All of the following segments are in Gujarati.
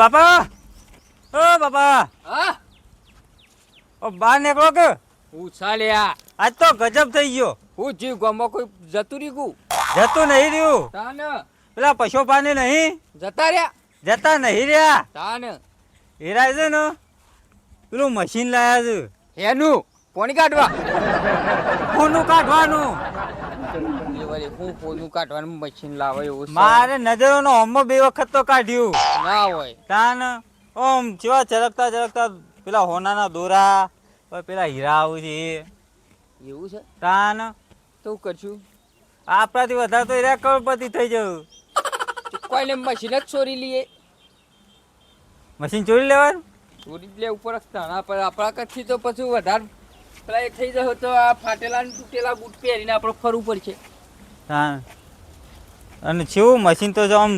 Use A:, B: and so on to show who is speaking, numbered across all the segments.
A: બાપા ઓ બાપા
B: હા
A: ઓ બહાર નીકળો કે
B: હું ચાલ્યા
A: આજ તો ગજબ થઈ ગયો.
B: હું જીવ ગામમાં કોઈ જતું રહ્યું
A: જતું નહીં રહ્યું.
B: તાન
A: પેલા પશુપાને નહીં
B: જતા રહ્યા
A: જતા નહીં રહ્યા.
B: તાન
A: હેરાય છે ને પેલું મશીન લાયા છે.
B: હેનું પોણી કાઢવા
A: કોનું કાઢવાનું?
B: એ વળી હું પોનું કાઢવાનું મશીન લાવે એવું છે.
A: મારે નજરોનો હોમમાં 2 વખત તો કાઢ્યું.
B: ના હોય
A: તાન ઓમ જેવા ચરકતા ચરકતા પેલા હોનાના દોરા પેલા હીરા આવું છે
B: એવું છે
A: તાન
B: તો કરશું
A: આપણાથી વધારે તો હીરા કરોડપતિ થઈ જવું.
B: કોઈને મશીન જ ચોરી લઈએ
A: મશીન ચોરી લેવાનું?
B: ચોરી જ લે ઉપર સ્થાના પર આપણા કચ્છી તો પછી વધારે પેલા એ થઈ જશે તો આ ફાટેલા ને તૂટેલા બૂટ પહેરીને આપણે ફરવું પડશે.
A: હા અને છેવું મશીન તો જો આમ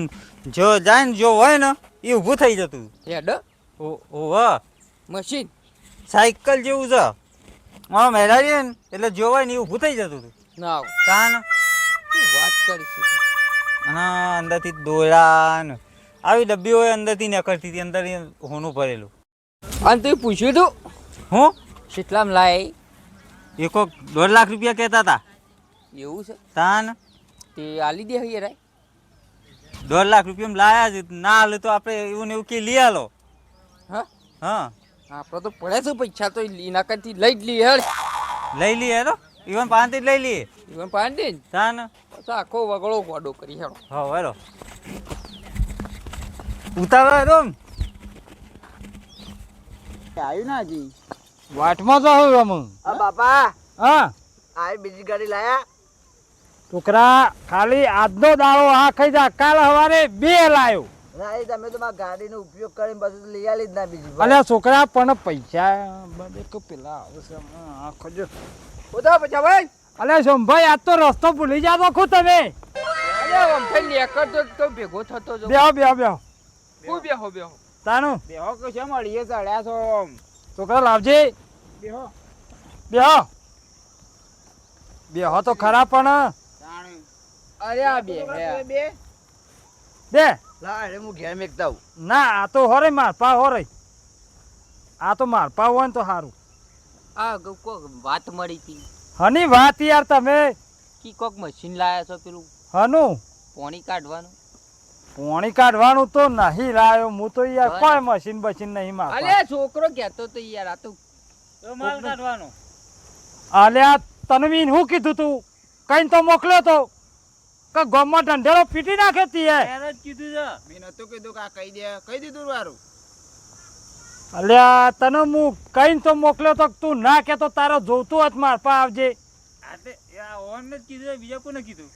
A: જો જાય ને જો હોય ને એ ઊભું થઈ જતું.
B: હેડ
A: ઓહ
B: મશીન
A: સાયકલ જેવું છે મારો મેળાવીએ ને એટલે જો હોય ને એ ઊભું થઈ જતું હતું.
B: ના આવ
A: તાન
B: વાત કરીશું
A: અને અંદરથી દોરા ને આવી ડબ્બી હોય અંદરથી નીકળતી હતી અંદર હોનું ભરેલું.
B: અને તું પૂછ્યું તું
A: હું
B: કેટલામ લાય
A: એ કોક 1.5 લાખ રૂપિયા કહેતા હતા.
B: એવું છે
A: તાન
B: તે આલી દે યાર
A: 1.5 લાખ રૂપિયા લાયા છે. ના હાલે તો આપણે એવું ને એવું કે લઈ આલો.
B: હા
A: હા
B: આપણે તો પડે છે પૈસા તો એના કરતી લઈ જ લઈએ હેડ
A: લઈ લઈએ હેરો ઈવન 5 જ લઈ લઈએ.
B: ઇવન પાંડે ને
A: તાન
B: પછી આખો વગળો ગોડો કરી હેડો
A: હા હેરો ઉતાવળ હેરો
C: આવ્યું ના હજી
D: વાટમાં તો હવે અમે
C: આ બાપા
D: હા
C: આ બીજી ગાડી લાયા
D: છોકરા ખાલી આજનો દાડો આ ખાઈ જા કાલ સવારે 2 લાયો
C: ના એ તમે તો મારા ગાડીનો ઉપયોગ કરીને પછી લઈ આલી જ ના બીજી
D: અને છોકરા પણ પૈસા બધે કે પેલા આવશે આખો જો
B: ઉધા પછા ભાઈ
D: અલે સોમભાઈ આજ તો રસ્તો ભૂલી જાતો ખુ તમે
B: અરે આમ થઈ લેકર તો ભેગો થતો જો
D: બેહો બેહો બેહો
B: હું બેહો બેહો
D: તાનું
C: બેહો કે છે મળીએ ચડ્યા છો
D: છોકરા લાવજે
C: બેહો
D: બેહો બેહો તો ખરા પણ
B: અરે આ બે
C: બે
D: બે
C: લા અરે હું ઘેર મેકતા હું
D: ના આ તો હોરે મારપા હોરે આ તો મારપા હોય ને તો સારું
B: આ કોક વાત મળી હતી
D: હની વાત યાર તમે
B: કી કોક મશીન લાયા છો પેલું
D: હનું
B: પોણી કાઢવાનું
D: પોણી કાઢવાનું તો નહીં લાયો હું તો યાર કોઈ મશીન બશીન નહીં મારતો
B: અલે છોકરો કહેતો તો યાર આ તો
A: માલ કાઢવાનો.
D: અલ્યા તનવીન હું કીધું તું કઈ તો મોકલ્યો તો કે ગામમાં ઢંઢેરો પીટી નાખે તીએ
A: ત્યારે જ કીધું છે.
C: મેં નતું કીધું કે આ કહી દે કહી દીધું મારું
D: અલ્યા તને હું કઈ તો મોકલ્યો તો તું ના કે તો તારો જોતું હોત મારપા આવજે
A: આ તે આ ઓનને જ કીધું છે, બીજા કોને કીધું?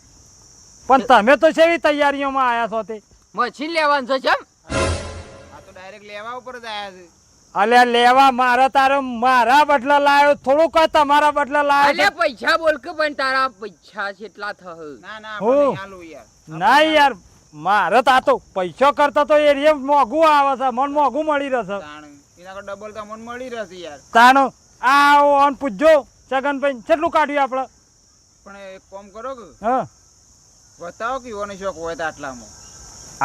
D: પણ તમે તો કેવી તૈયારીઓમાં આયા છો તે
B: મશીન લેવાનું છે કેમ
C: આ તો ડાયરેક્ટ લેવા ઉપર જ આયા છે
D: અલ્યા લેવા મારા તારો મારા બદલા લાયો થોડું કઈ તમારા બદલા
B: અલે
D: લાયો
B: પૈસા બોલ કે પણ તારા પૈસા કેટલા થહ
C: ના ના
D: હું?
C: આપણે નહીં આલું યાર
D: ના યાર મારે તો આ તો પૈસો કરતા તો એ મોંઘું આવે છે મને મોંઘું મળી રહેશે
C: તાણ એના કરતા ડબલ તો મને મળી રહેશે યાર
D: તાનો આ ઓન પૂછજો છગનભાઈ કેટલું કાઢ્યું આપણે
C: પણ એક કામ કરો કે
D: હા
C: બતાવો કે ઓને શોખ હોય તો આટલામાં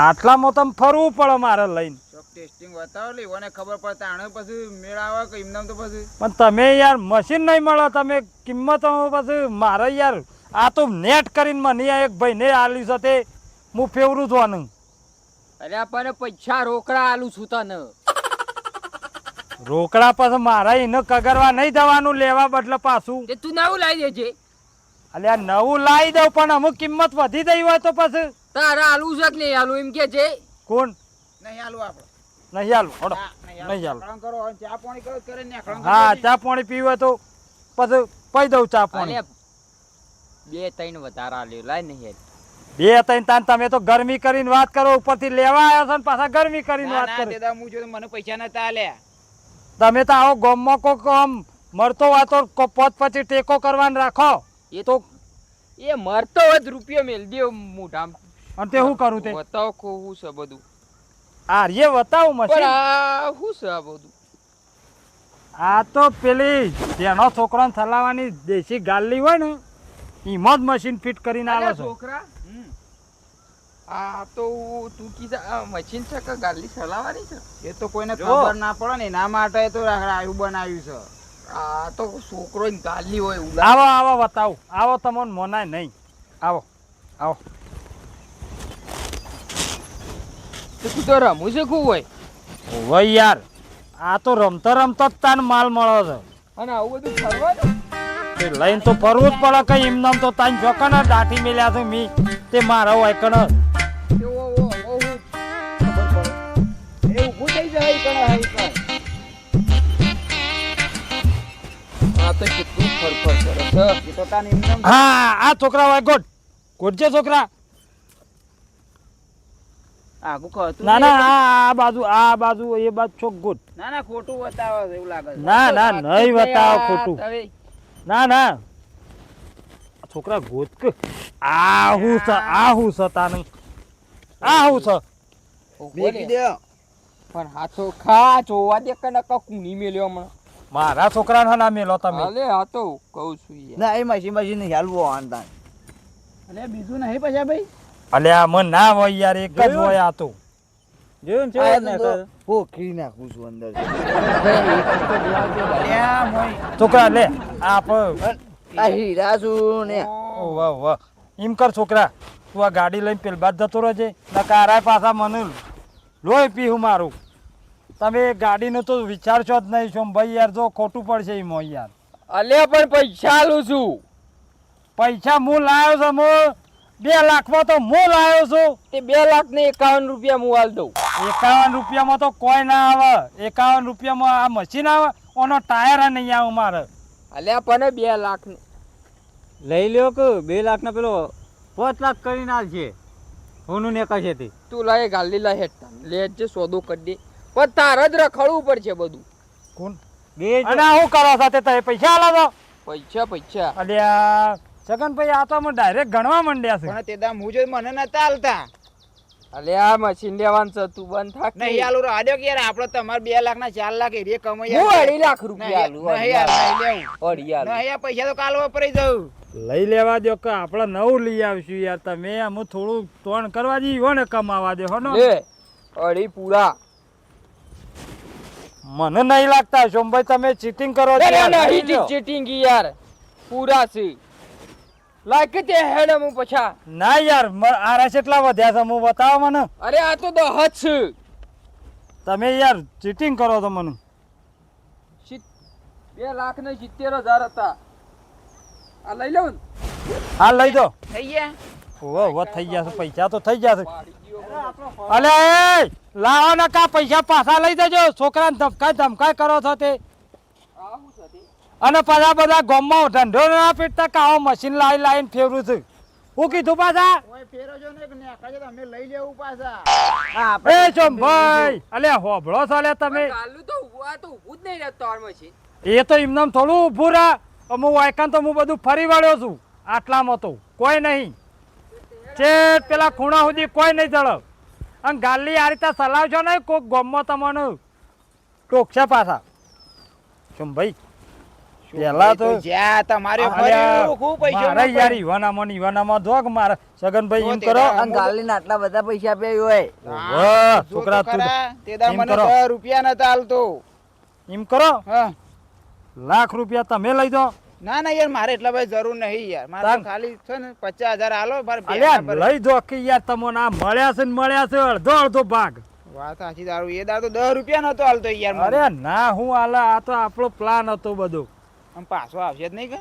D: આટલામાં તમે ફરવું પડે મારે લઈને
C: શોખ ટેસ્ટિંગ બતાવો લે ઓને ખબર પડતા આણે પછી મેળ આવે કે એમનામ તો પછી
D: પણ તમે યાર મશીન નહીં મળે તમે કિંમત પછી મારે યાર આ તો નેટ કરીને મને આ એક ભાઈને આલ્યું છે તે હું ફેવરું જોવાનું
B: અરે પણ પૈસા રોકડા આલું છું તને
D: રોકડા પછી મારે એને કગરવા નહીં જવાનું લેવા બદલે પાછું
B: તે તું નવું લાવી દેજે
D: અલ્યા નવું લાવી દઉં પણ અમુક કિંમત વધી ગઈ હોય તો પછી
B: તારા આલું છે કે નહીં આલું એમ કે છે
D: કોણ
C: નહીં આલું આપણે
D: નહીં હાલું હડો
C: ના,
D: નહીં
C: નહીં
D: હાલું
C: આલું કરો અને ચા પાણી કરો કરે ને આખડો
D: હા ચા પાણી પીવું હોય તો પછી પી દઉં ચા પાણી
B: અલે 2-3 વધારા આલ્યો લાય નહીં
D: બે ત્રણ તાન તમે તો ગરમી કરીને વાત કરો ઉપરથી લેવા આવ્યા છો ને પાછા ગરમી કરીને વાત કરો
C: દેદા હું જો મને પૈસા નતા આલ્યા
D: તમે તો આવો ગોમમાં કોક આમ મળતો હોય તો પોત પછી ટેકો કરવાનું રાખો
B: એ તો એ મરતો હોય તો રૂપિયો મેલ દે મોઢામાં
D: અને તે શું કરું તે
B: બતાવો કો હું છે બધું
D: આર્ય બતાવું
B: પણ
D: મશીન
B: આ શું છે આ બધું
D: આ તો પેલી જેનો છોકરાને ચલાવવાની દેશી ગાલી હોય ને એમાં જ મશીન ફિટ કરીને આવે છે
B: છોકરા આ તો તું કીધા આ મશીન છે કે ગાડી ચલાવવાની છે?
C: એ તો કોઈને
A: જો.
C: ખબર ના પડે ને એના માટે તો આવ્યું બનાવ્યું છે.
B: આ તો છોકરો ગાલી હોય
D: આવો આવો બતાવું, આવો તમને મોનાય નહીં. આવો આવો.
B: તું તો રમું છે ખૂબ હોય
D: ઓય યાર, આ તો રમતો રમતો જ તાન માલ મળો છે.
B: અને આવું બધું ફરવાનું
D: તે લઈને તો ફરવું જ પડે કઈ એમ નામ તો તાન જોકન દાઠી મેલ્યા છે મી તે મારા હોય કણ.
C: એ ઊભું થઈ જાય કણે
B: આ તો કેટલું ફરફર કરે છે.
C: એ તો તાન એમનેમ
D: હા આ છોકરા હોય ગોટ ગોટજે છોકરા.
C: આગું ખતું
D: ના ના
C: નહીં.
D: આ બાજુ એ બાજુ છોક ગોટ.
C: ના ના ખોટું બતાવે છે એવું લાગે છે.
D: ના ના નહીં બતાવો ખોટું.
B: હવે
D: ના ના છોકરા ગોત કે આ હું છે તાને આ હું છે.
C: બેકી દે.
B: પણ હાથો ખા જોવા દે કે નકા કુની મેલ્યો હમણાં.
D: મારા છોકરાને ના મેલો તમે.
B: અલે આ તો કહું છું યાર.
C: ના એ મશીન નહીં હાલવો આનતા. અને બીજું નહીં પછી ભાઈ
D: અલ્યા મન ના હોય યાર એક જ હોય આ તો.
A: જોયું ને ચેવો ને કરે.
C: પોખરી નાખું છું અંદર.
D: છોકરા લે આપ.
C: આ હીરા છું ને
D: ઓ વાહ વાહ એમ કર છોકરા તું આ ગાડી લઈને પેલ બાદ જતો રહેજે નકા આરાય પાછા મને લોહી પીવું મારું. તમે ગાડીનું તો વિચારશો જ નહીં છો ભાઈ યાર જો ખોટું પડશે એમાં યાર.
B: અલે પણ પૈસા આલું છું.
D: પૈસા હું લાવ્યો છું હું 2 લાખમાં તો હું લાવ્યો છું.
B: તે 2,51,000 રૂપિયા હું આલ દઉં.
D: 51 રૂપિયામાં તો કોઈ ના આવે. 51 રૂપિયામાં આ મશીન આવે ઓનો ટાયર નહીં આવે મારે.
B: અલ્યા પણ 2 લાખ
A: લઈ લ્યો કે 2 લાખ ના પેલો 5 લાખ કરીને આલશે હોનું ને કશે તે.
B: તું લાય ગાલી લાય હેઠતા લેજે સોદો કરી દે પણ તારે જ રખડવું પડશે બધું.
D: કોણ
A: બે
D: અને આ શું કરો સાથે તમે પૈસા આલો છો?
B: પૈસા
D: અલ્યા છગનભાઈ આ તો અમે ડાયરેક્ટ ગણવા માંડ્યા છે.
C: પણ તે દામ હું જો મને નતા હાલતા.
B: અલે આ મશીન લેવાનું છે તું બંધ થાક.
C: નહીં આલુ રાડ્યો કે યાર આપણે તમારે 2 લાખ ના 4 લાખ એરિયે કમાઈ
B: હું 2.5 લાખ રૂપિયા આલું.
C: નહીં યાર નહીં લેવું.
B: અઢી આલું.
C: નહીં આ પૈસા તો કાલ વાપરી જાઉં.
D: લઈ લેવા દો કે આપણે નવું લઈ આવશું યાર. તમે અમુક થોડું તોણ કરવા જઈએ ને કમાવા દે હો ને.
B: લે અઢી પૂરા.
D: મને નહીં લાગતા સોમભાઈ તમે ચીટિંગ કરો છો
B: અરે
D: યાર.
B: નહીં ચીટિંગ યાર પૂરા છે. લાગે તે હેડ હું પછા.
D: ના યાર આરા કેટલા વધ્યા છે હું બતાવો મને.
B: અરે આ તો 10 છે.
D: તમે યાર ચીટિંગ કરો તો મને.
B: 2,70,000 હતા. આ લઈ લઉં
D: હા લઈ દો.
C: થઈ ગયા
D: ઓહો થઈ ગયા છે પૈસા તો થઈ ગયા છે. અલે એ લાવો ને કા પૈસા પાછા લઈ દેજો. છોકરાને ધમકાઈ કરો છો તે. અને પાછા બધા ગામમાં ધંધો ના પીટતા કાવો મશીન લાવીને ફેરવું છું. હું કીધું પાછા
C: ઓય ફેરો જો ને કે નેકાજે તો અમે લઈ લેવું પાછા.
D: એ સોમભાઈ અલે હોભળો છો લે તમે.
B: કાલનું તો આ તો ઊભું જ નહીં રહેતો આ મશીન.
D: એ તો એમનામ થોડું ઊભું રહે. હું વાયકાન તો હું બધું ફરી વળ્યો છું. આટલામાં તો કોઈ નહીં. ચેટ પેલા ખૂણા સુધી કોઈ નહીં ચડો. અને ગાલી આ રીતે ચલાવશો ને કોઈક ગામમાં તમને ટોકશે પાછા. સોમભાઈ પેલા તો
C: જ્યાં તમારે
D: અલ્યા,
C: ફર્યું ખૂબ પૈસા
D: મારે યાર ઈવાનામાં જોગ મારે સગનભાઈ એમ કરો.
C: આટલા બધા પૈસા આપ્યા હોય.
D: વાહ, છોકરા તું
C: તે દા
D: એમ
C: મને
D: કરો.
C: 10 રૂપિયા નતા હાલતો.
D: એમ કરો
C: હા
D: લાખ રૂપિયા તમે લઈ દો.
C: ના ના યાર મારે એટલા ભાઈ જરૂર નહીં યાર મારે તો ખાલી છે ને 50,000 હાલો મારે
D: અલ્યા
C: ભેગા ભરે.
D: લઈ દો કે યાર તમને આ મળ્યા છે ને મળ્યા છે અડધો ભાગ.
C: વાત સાચી દારૂ એ દારૂ તો 10 રૂપિયા નતો હાલતો યાર મને.
D: અરે ના હું આલા આ તો આપણો પ્લાન હતો બધો.
C: આમ પાછો આવશે જ નહીં કે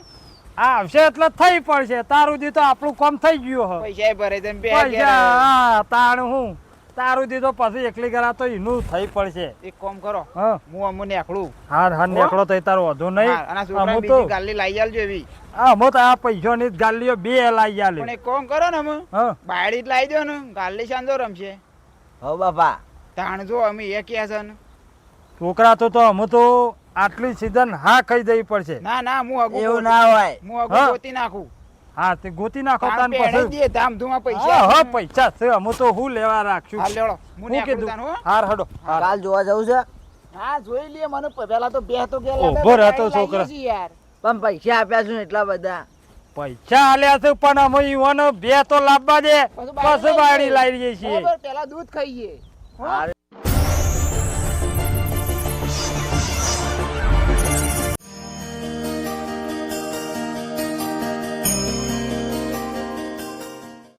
D: આ આવશે એટલે થઈ પડશે. તારું દી તો આપણું કામ થઈ ગયું હે.
C: પૈસા ભરે તેમ બે
D: પૈસા હા, તાણ હું તારું દી તો પછી એકલી કરા તો એનું થઈ પડશે.
C: એક કામ કરો
D: હા
C: હું અમુ નેકળું
D: હા નેકળો તો તારો વધુ નહીં.
C: હા, અને આ છોકરાને
D: અમુ
C: બીજી
D: તો
C: ગાલી લાઈ આલજો એવી.
D: અમુ તો આ પૈસાની જ ગાલીઓ 2 લાઈ
C: પણ
D: આલે.
C: એક કામ કરો ને અમે
D: હા
C: બાયડી જ લાઈ દો ને ગાલી શાંતો રમશે.
A: હો બાપા
C: તાણ જો અમે એ ક્યાં છે ને
D: છોકરા તો અમુ તો આટલી સીઝન હા કહી દેવી પડશે.
C: ના ના હું હગું
A: એવું ના હોય.
C: હું હગું
D: હા.
C: ગોતી નાખું.
D: હા તે ગોતી નાખો
C: તાણ
D: તાન
C: પહેણી
D: પછી.
C: દઈએ ધામધૂમમાં
D: હા
C: પૈસા
D: હા પૈસા છે અમુ તો હું લેવા રાખશું.
C: હાલ લેવડો હું
D: હું
C: નેકળું
D: કીધું
C: તાણ હો.
D: હાર હડો હાર.
A: કાલ જોવા જવું છે
C: હા જોઈ લઈએ મને પેલા તો બે તો ગયા
D: ઉભો રહેતો છોકરા.
C: યાર
A: પણ પૈસા આપ્યા છું ને એટલા બધા.
D: પૈસા આલ્યા છે પણ અમે ઈવાનો બે તો લાવવા દે પછી બાયડી લાવી જઈએ છીએ
C: પેલા દૂધ ખાઈએ
B: હારે